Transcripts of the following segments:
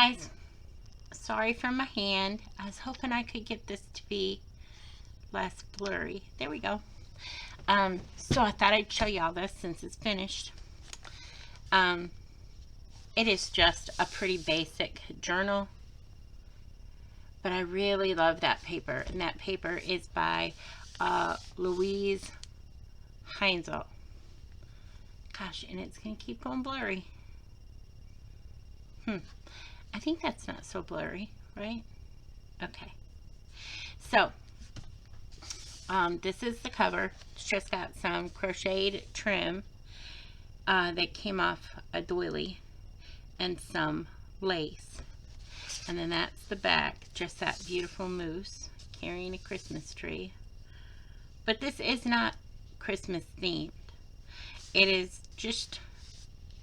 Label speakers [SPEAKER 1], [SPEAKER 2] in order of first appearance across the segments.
[SPEAKER 1] guys, sorry for my hand. I was hoping I could get this to be less blurry. There we go. So I thought I'd show y'all this since it's finished. It is just a pretty basic journal, but I really love that paper, and that paper is by Louise Heinzel. Gosh, and it's going to keep going blurry. I think that's not so blurry, right? Okay. So, this is the cover. It's just got some crocheted trim that came off a doily and some lace. And then that's the back, just that beautiful moose carrying a Christmas tree. But this is not Christmas themed. It is just,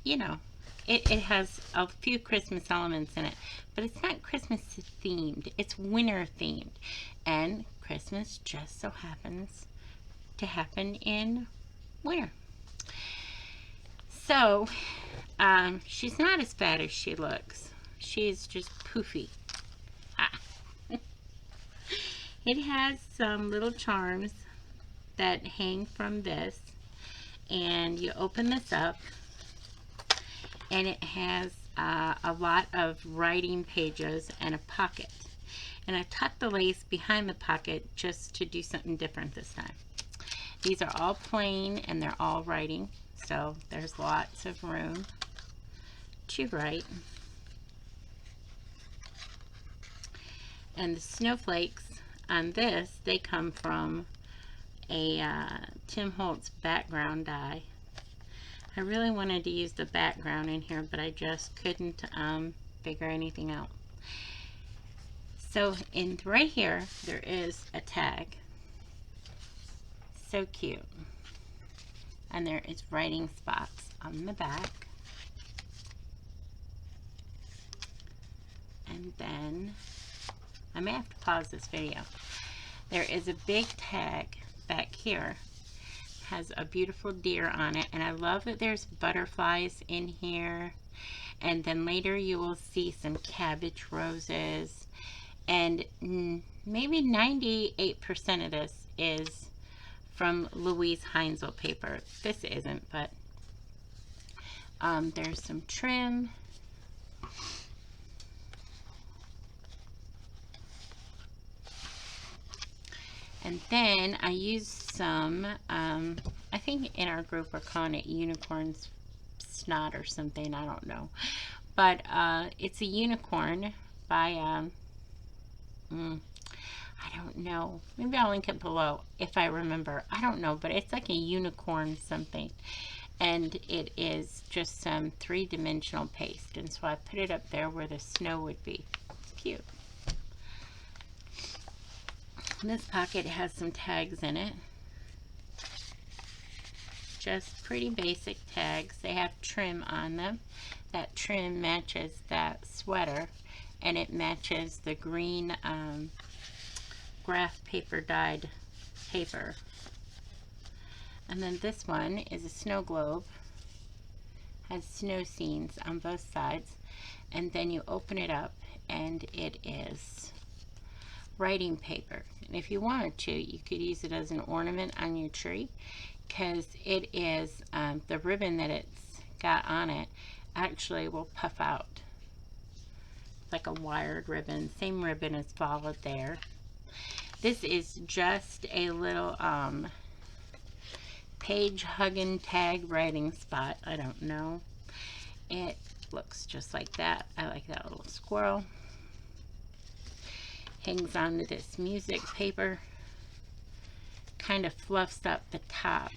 [SPEAKER 1] you know, it has a few Christmas elements in it, but it's not Christmas themed. It's winter themed. And Christmas just so happens to happen in winter. So, she's not as fat as she looks. She's just poofy. It has some little charms that hang from this, and you open this up, and it has a lot of writing pages and a pocket. And I tucked the lace behind the pocket just to do something different this time. These are all plain and they're all writing, so there's lots of room to write. And the snowflakes on this, they come from a Tim Holtz background die. I really wanted to use the background in here, but I just couldn't figure anything out. So in right here, there is a tag. So cute. And there is writing spots on the back. And then, I may have to pause this video. There is a big tag back here. Has a beautiful deer on it, and I love that there's butterflies in here. And then later you will see some cabbage roses, and maybe 98% of this is from Louise Heinzel paper. This isn't, but there's some trim. And then I used some, I think in our group we're calling it unicorn snot or something, I don't know. But it's a unicorn by, I don't know. Maybe I'll link it below if I remember. I don't know, but it's like a unicorn something. And it is just some three-dimensional paste. And so I put it up there where the snow would be. It's cute. This pocket has some tags in it. Just pretty basic tags. They have trim on them. That trim matches that sweater, and it matches the green graph paper dyed paper. And then this one is a snow globe. Has snow scenes on both sides. And then you open it up and it is writing paper. And if you wanted to, you could use it as an ornament on your tree, because it is the ribbon that it's got on it actually will puff out. It's like a wired ribbon, same ribbon as followed there. This is just a little page hugging tag writing spot. I don't know. It looks just like that. I like that little squirrel. Hangs onto this music paper. Kind of fluffs up the top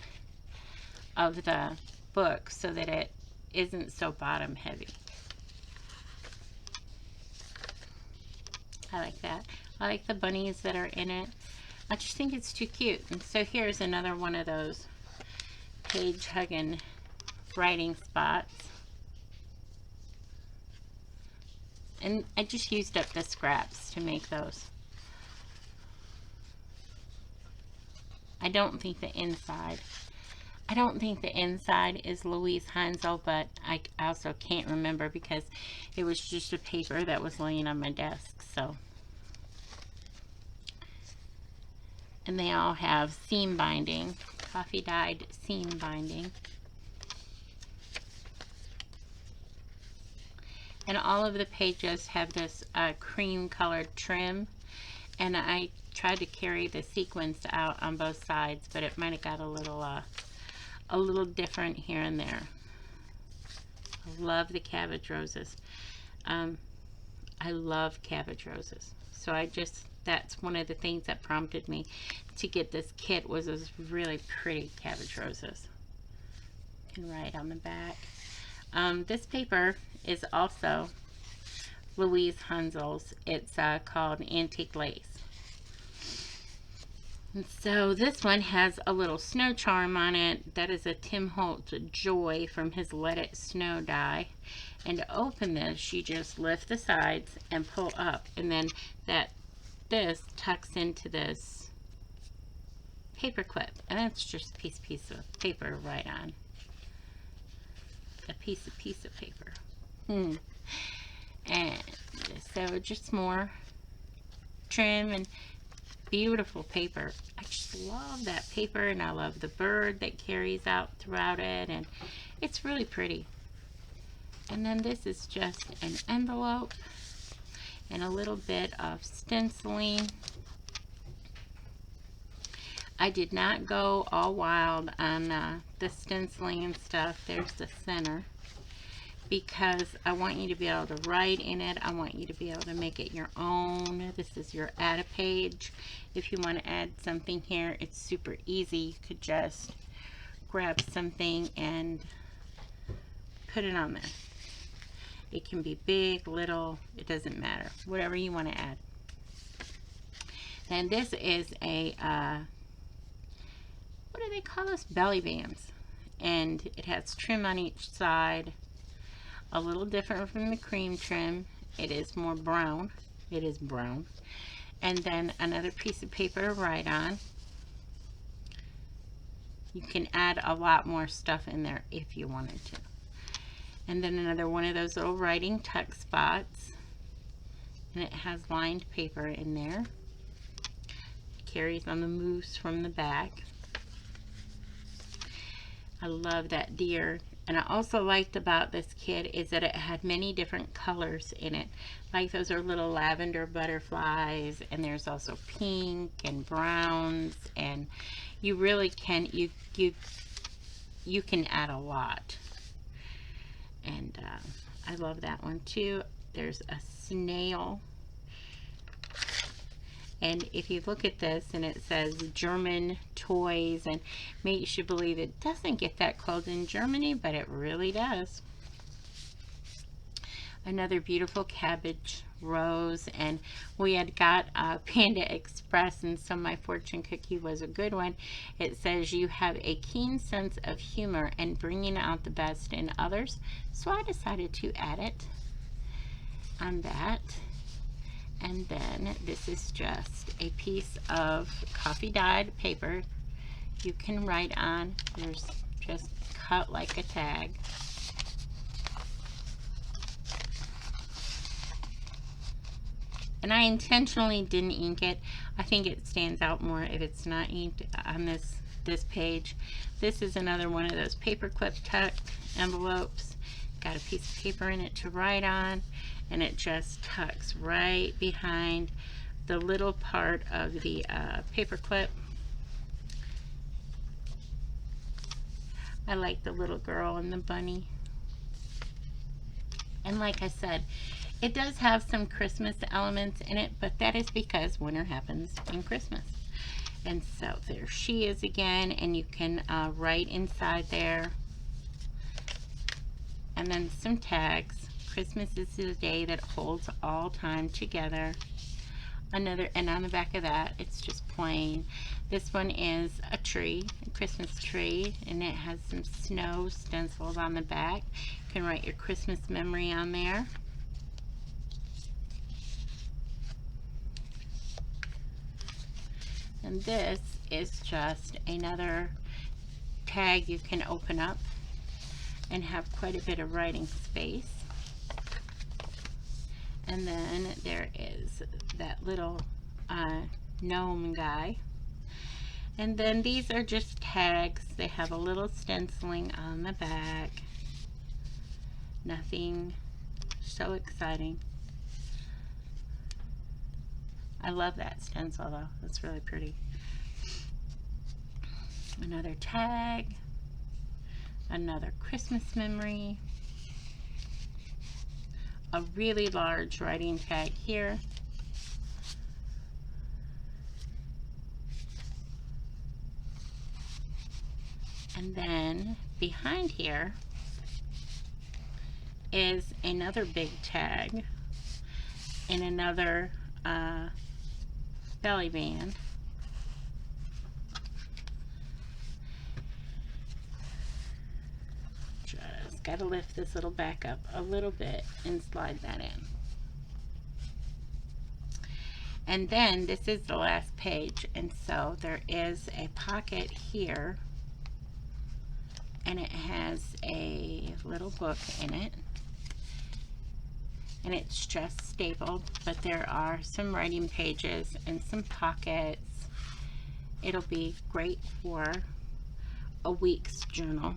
[SPEAKER 1] of the book so that it isn't so bottom heavy. I like that. I like the bunnies that are in it. I just think it's too cute. And so here's another one of those page hugging writing spots. And I just used up the scraps to make those. I don't think the inside I don't think the inside is Louise Heinzel, but I also can't remember because it was just a paper that was laying on my desk. So, and they all have seam binding, coffee dyed seam binding. And all of the pages have this cream colored trim, and I tried to carry the sequins out on both sides, but it might have got a little different here and there. I love the cabbage roses. I love cabbage roses. So that's one of the things that prompted me to get this kit, was those really pretty cabbage roses. You can write on the back. This paper is also Louise Heinzel's. It's called Antique Lace. And so this one has a little snow charm on it. That is a Tim Holtz Joy from his Let It Snow die. And to open this, you just lift the sides and pull up. And then this tucks into this paper clip. And that's just a piece of paper right on. A piece of paper. And so just more trim and beautiful paper. I just love that paper, and I love the bird that carries out throughout it, and it's really pretty. And then this is just an envelope and a little bit of stenciling. I did not go all wild on the stenciling and stuff. There's the center, because I want you to be able to write in it. I want you to be able to make it your own. This is your add a page. If you want to add something here, it's super easy. You could just grab something and put it on there. It can be big, little, it doesn't matter. Whatever you want to add. And this is a, what do they call this? Belly bands. And it has trim on each side. A little different from the cream trim. It is more brown. It is brown. And then another piece of paper to write on. You can add a lot more stuff in there if you wanted to. And then another one of those little writing tuck spots. And it has lined paper in there. Carries on the moose from the back. I love that deer. And I also liked about this kit is that it had many different colors in it. Like those are little lavender butterflies, and there's also pink and browns, and you really can, you can add a lot. And I love that one too. There's a snail. And if you look at this and it says German toys, and makes you believe it doesn't get that cold in Germany, but it really does. Another beautiful cabbage rose, and we had got Panda Express, and so my fortune cookie was a good one. It says you have a keen sense of humor and bringing out the best in others, so I decided to add it on that. And then this is just a piece of coffee dyed paper you can write on. There's just cut like a tag. And I intentionally didn't ink it. I think it stands out more if it's not inked on this page. This is another one of those paper clip tuck envelopes. Got a piece of paper in it to write on, and it just tucks right behind the little part of the paper clip. I like the little girl and the bunny. And like I said, it does have some Christmas elements in it, but that is because winter happens in Christmas. And so there she is again, and you can write inside there. And then some tags. Christmas is the day that holds all time together. Another, and on the back of that, it's just plain. This one is a tree, a Christmas tree, and it has some snow stencils on the back. You can write your Christmas memory on there. And this is just another tag you can open up and have quite a bit of writing space. And then there is that little gnome guy. And then these are just tags. They have a little stenciling on the back. Nothing so exciting. I love that stencil though. It's really pretty. Another tag. Another Christmas memory. A really large writing tag here. And then behind here is another big tag and another belly band. Just got to lift this little back up a little bit and slide that in. And then this is the last page, and so there is a pocket here, and it has a little book in it, and it's just stapled, but there are some writing pages and some pockets. It'll be great for a week's journal.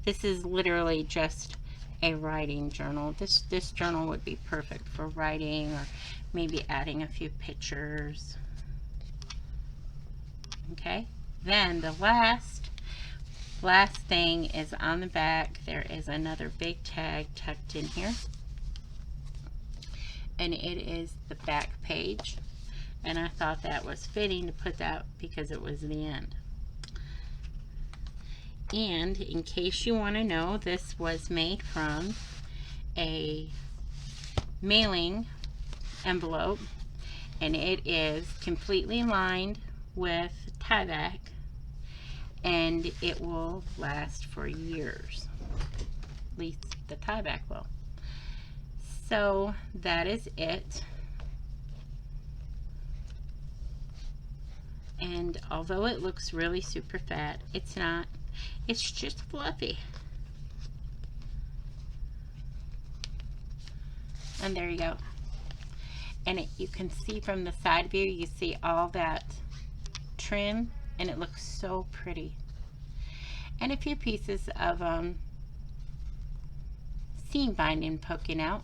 [SPEAKER 1] This is literally just a writing journal. This journal would be perfect for writing or maybe adding a few pictures. Okay, then the last thing is on the back. There is another big tag tucked in here, and it is the back page, and I thought that was fitting to put that because it was the end. And in case you want to know, this was made from a mailing envelope, and it is completely lined with tie-back, and it will last for years. At least the tie-back will. So that is it. And although it looks really super fat, it's not. It's just fluffy. And there you go. And you can see from the side view, you see all that trim, and it looks so pretty. And a few pieces of seam binding poking out.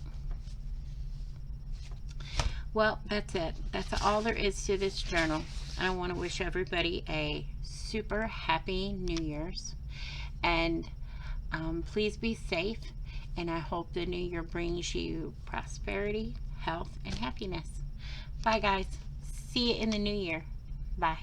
[SPEAKER 1] Well, that's it. That's all there is to this journal. I want to wish everybody a super happy New Year's, and please be safe, and I hope the new year brings you prosperity, health, and happiness. Bye guys. See you in the new year. Bye.